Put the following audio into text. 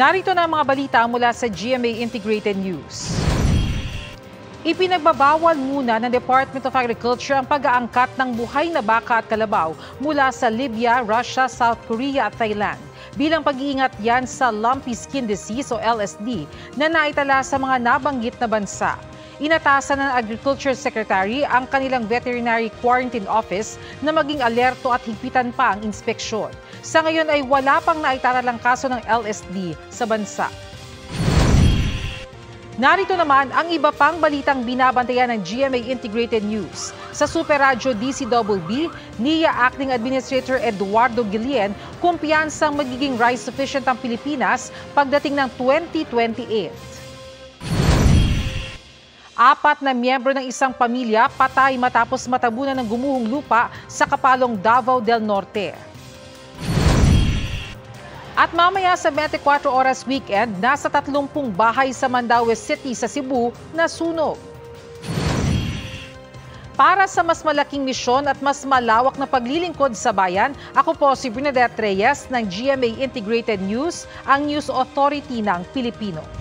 Narito na ang mga balita mula sa GMA Integrated News. Ipinagbabawal muna ng Department of Agriculture ang pag-aangkat ng buhay na baka at kalabaw mula sa Libya, Russia, South Korea at Thailand. Bilang pag-iingat yan sa lumpy skin disease o LSD na naitala sa mga nabanggit na bansa. Inatasan ng Agriculture Secretary ang kanilang Veterinary Quarantine Office na maging alerto at higpitan pa ang inspeksyon. Sa ngayon ay wala pang naitaralang kaso ng LSD sa bansa. Narito naman ang iba pang balitang binabantayan ng GMA Integrated News. Sa Super Radyo DCWB, NIA Acting Administrator Eduardo Guillen, kumpiyansang magiging rice sufficient ang Pilipinas pagdating ng 2028. 4 na miyembro ng isang pamilya patay matapos matabunan ng gumuhong lupa sa Kapalong, Davao del Norte. At mamaya sa 24 oras weekend, nasa 30 bahay sa Mandaue City sa Cebu na sunog. Para sa mas malaking misyon at mas malawak na paglilingkod sa bayan, ako po si Bernadette Reyes ng GMA Integrated News, ang News Authority ng Pilipino.